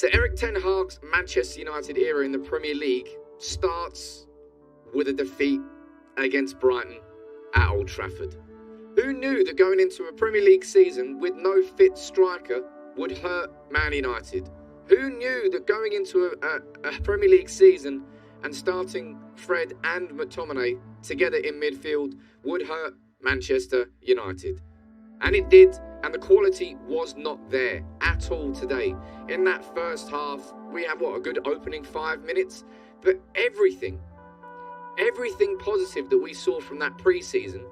So Erik Ten Hag's Manchester United era in the Premier League starts with a defeat against Brighton at Old Trafford. Who knew that going into a Premier League season with no fit striker would hurt Man United? Who knew that going into a Premier League season and starting Fred and McTominay together in midfield would hurt Manchester United? And it did, and the quality was not there at all today. In that first half, we had, a good opening 5 minutes? But everything positive that we saw from that pre-season,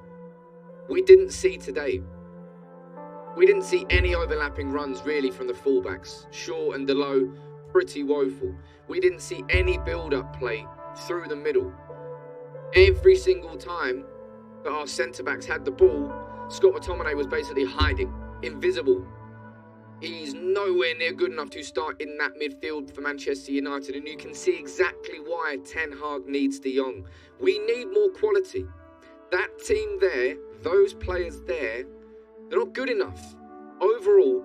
we didn't see today. We didn't see any overlapping runs really from the fullbacks. Shaw and Delo, pretty woeful. We didn't see any build-up play through the middle. Every single time that our centre-backs had the ball, Scott McTominay was basically hiding, invisible. He's nowhere near good enough to start in that midfield for Manchester United, and you can see exactly why Ten Hag needs De Jong. We need more quality. That team there, those players there, they're not good enough overall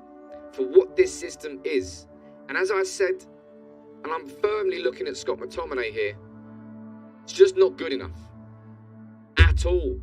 for what this system is. And as I said, and I'm firmly looking at Scott McTominay here, it's just not good enough at all.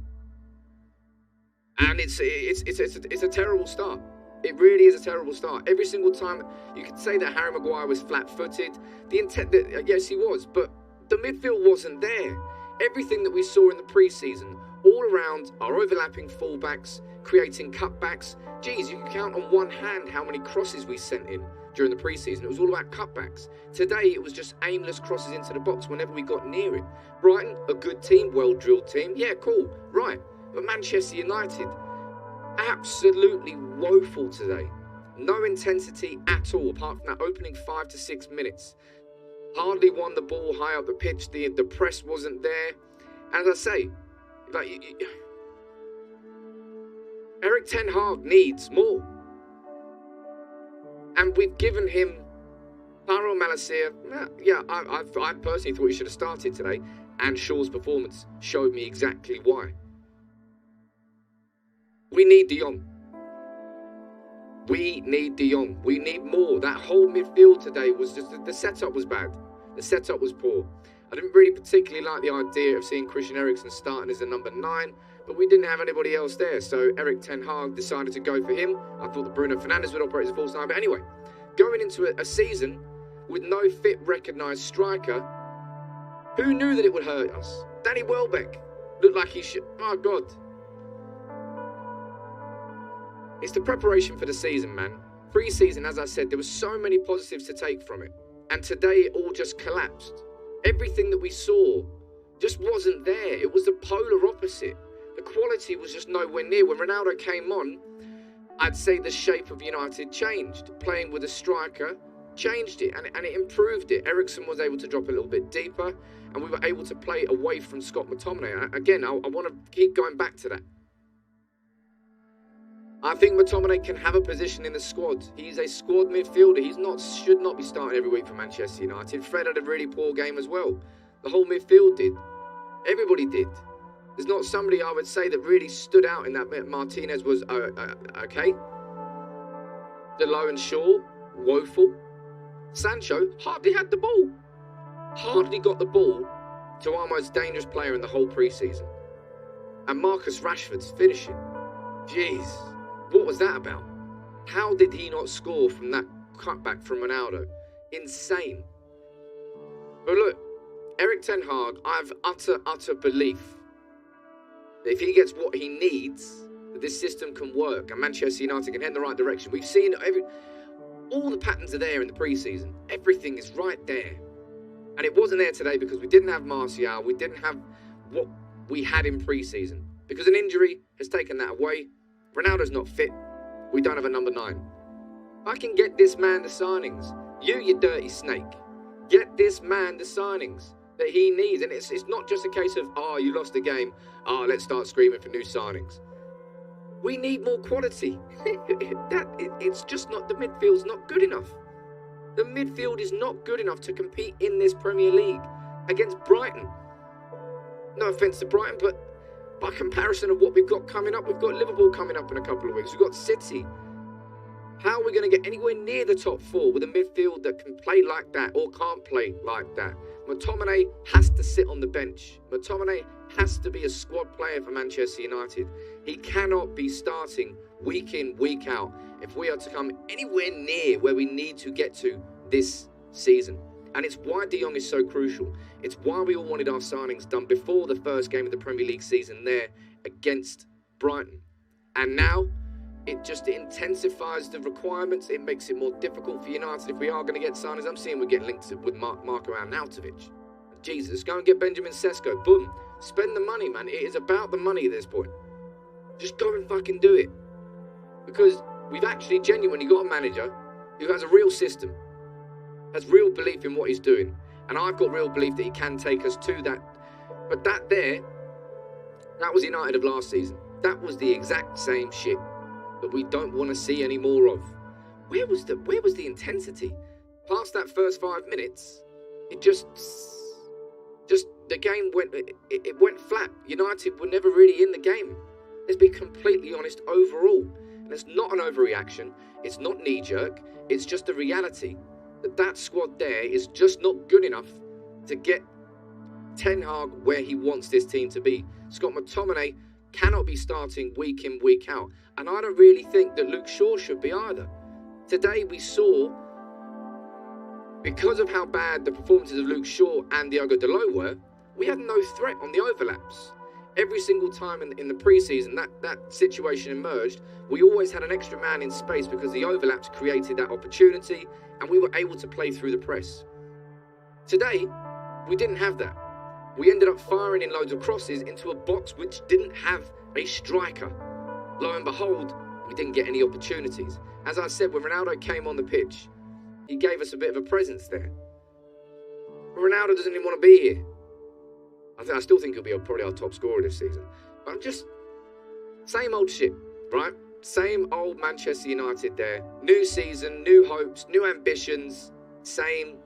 And it's a terrible start. It really is a terrible start. Every single time, you could say that Harry Maguire was flat-footed. The intent, yes, he was, but the midfield wasn't there. Everything that we saw in the pre-season, all around our overlapping fullbacks, creating cutbacks. Geez, you can count on one hand how many crosses we sent in during the pre-season. It was all about cutbacks. Today, it was just aimless crosses into the box whenever we got near it. Brighton, a good team, well-drilled team. Yeah, cool, right. But Manchester United, absolutely woeful today. No intensity at all, apart from that opening 5 to 6 minutes. Hardly won the ball high up the pitch. The press wasn't there. As I say, Erik Ten Hag needs more. And we've given him Paro Malacia. Yeah, I personally thought he should have started today. And Shaw's performance showed me exactly why. We need De Jong. We need De Jong. We need more. That whole midfield today was just, the setup was bad. The setup was poor. I didn't really particularly like the idea of seeing Christian Eriksen starting as a number 9, but we didn't have anybody else there, so Erik Ten Hag decided to go for him. I thought that Bruno Fernandes would operate as a false 9, but anyway, going into a season with no fit recognised striker, who knew that it would hurt us? Danny Welbeck looked like he should. Oh, God. It's the preparation for the season, man. Pre-season, as I said, there were so many positives to take from it. And today it all just collapsed. Everything that we saw just wasn't there. It was the polar opposite. The quality was just nowhere near. When Ronaldo came on, I'd say the shape of United changed. Playing with a striker changed it, and it improved it. Eriksen was able to drop a little bit deeper, and we were able to play away from Scott McTominay. Again, I want to keep going back to that. I think McTominay can have a position in the squad. He's a squad midfielder. Should not be starting every week for Manchester United. Fred had a really poor game as well. The whole midfield did. Everybody did. There's not somebody I would say that really stood out in that. Martinez was okay. Delo and Shaw, woeful. Sancho hardly had the ball. Hardly got the ball to our most dangerous player in the whole pre-season. And Marcus Rashford's finishing. Jeez. What was that about? How did he not score from that cutback from Ronaldo? Insane. But look, Erik Ten Hag, I have utter belief that if he gets what he needs, that this system can work and Manchester United can head in the right direction. We've seen all the patterns are there in the pre-season. Everything is right there. And it wasn't there today because we didn't have Martial. We didn't have what we had in pre-season. Because an injury has taken that away. Ronaldo's not fit. We don't have a number 9. I can get this man the signings. You dirty snake. Get this man the signings that he needs. And it's not just a case of, you lost the game. Let's start screaming for new signings. We need more quality. It's just not, the midfield's not good enough. The midfield is not good enough to compete in this Premier League against Brighton. No offence to Brighton, but by comparison of what we've got coming up, we've got Liverpool coming up in a couple of weeks. We've got City. How are we going to get anywhere near the top four with a midfield that can play like that or can't play like that? McTominay has to sit on the bench. McTominay has to be a squad player for Manchester United. He cannot be starting week in, week out if we are to come anywhere near where we need to get to this season. And it's why De Jong is so crucial. It's why we all wanted our signings done before the first game of the Premier League season there against Brighton. And now it just intensifies the requirements. It makes it more difficult for United if we are going to get signings. I'm seeing we're getting linked with Marco Arnautovic. Jesus, go and get Benjamin Sesko. Boom. Spend the money, man. It is about the money at this point. Just go and fucking do it. Because we've actually genuinely got a manager who has a real system, has real belief in what he's doing. And I've got real belief that he can take us to that. But that was United of last season. That was the exact same shit that we don't want to see any more of. Where was the intensity? Past that first 5 minutes, it just the game went flat. United were never really in the game. Let's be completely honest overall. And it's not an overreaction. It's not knee-jerk. It's just a reality that squad there is just not good enough to get Ten Hag where he wants this team to be. Scott McTominay cannot be starting week in, week out. And I don't really think that Luke Shaw should be either. Today we saw, because of how bad the performances of Luke Shaw and Diogo Dalot were, we had no threat on the overlaps. Every single time in the pre-season that situation emerged, we always had an extra man in space because the overlaps created that opportunity and we were able to play through the press. Today, we didn't have that. We ended up firing in loads of crosses into a box which didn't have a striker. Lo and behold, we didn't get any opportunities. As I said, when Ronaldo came on the pitch, he gave us a bit of a presence there. But Ronaldo doesn't even want to be here. I still think he'll be probably our top scorer this season. But I'm just, same old shit, right? Same old Manchester United there. New season, new hopes, new ambitions. Same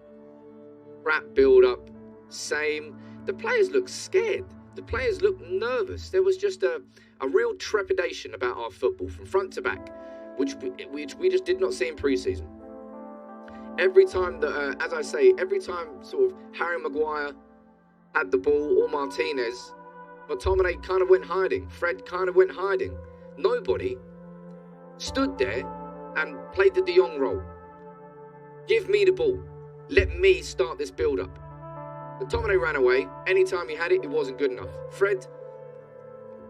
crap build-up. Same. The players look scared. The players look nervous. There was just a real trepidation about our football from front to back, which we just did not see in pre-season. Every time that, as I say, every time sort of Harry Maguire had the ball or Martinez, McTominay kind of went hiding. Fred kind of went hiding. Nobody stood there and played the De Jong role. Give me the ball. Let me start this build-up. McTominay ran away. Anytime he had it, it wasn't good enough. Fred,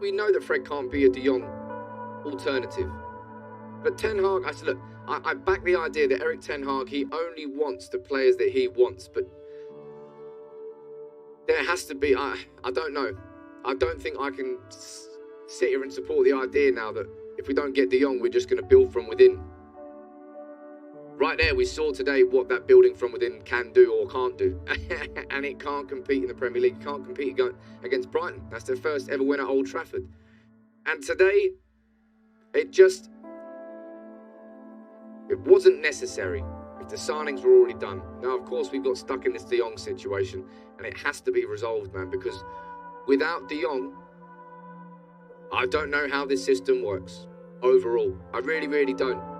we know that Fred can't be a De Jong alternative. But Ten Hag, I said, look, I back the idea that Erik Ten Hag, he only wants the players that he wants. But there has to be, I don't know. I don't think I can sit here and support the idea now that if we don't get De Jong, we're just going to build from within. Right there, we saw today what that building from within can do or can't do. And it can't compete in the Premier League. It can't compete against Brighton. That's their first ever win at Old Trafford. And today, it wasn't necessary if the signings were already done. Now, of course, we got stuck in this De Jong situation, and it has to be resolved, man, because without De Jong, I don't know how this system works overall. I really, really don't.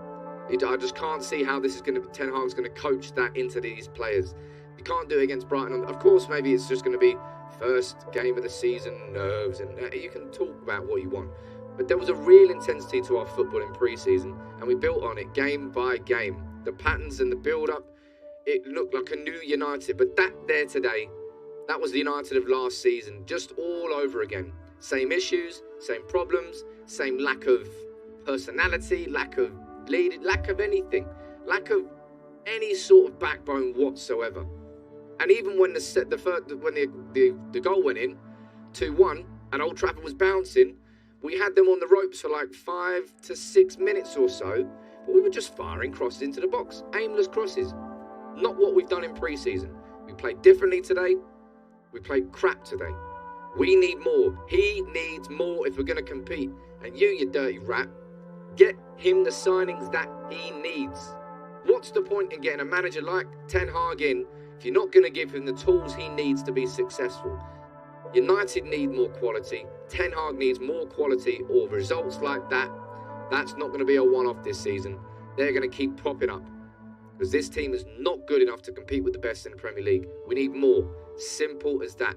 I just can't see how this is going to, Ten Hag's going to coach that into these players. You can't do it against Brighton. Of course, maybe it's just going to be first game of the season, nerves, and you can talk about what you want. But there was a real intensity to our football in pre-season, and we built on it game by game. The patterns and the build-up, it looked like a new United. But that there today, that was the United of last season, just all over again. Same issues, same problems, same lack of personality, lack of lead, lack of anything, lack of any sort of backbone whatsoever. And even when the goal went in, 2-1, and Old Trafford was bouncing, we had them on the ropes for like 5 to 6 minutes or so, but we were just firing crosses into the box, aimless crosses. Not what we've done in pre-season. We played differently today. We played crap today. We need more. He needs more if we're going to compete. And you dirty rat, get him the signings that he needs. What's the point in getting a manager like Ten Hag in if you're not going to give him the tools he needs to be successful? United need more quality. Ten Hag needs more quality or results like that. That's not going to be a one-off this season. they're going to keep popping up. Because this team is not good enough to compete with the best in the Premier League. We need more. Simple as that.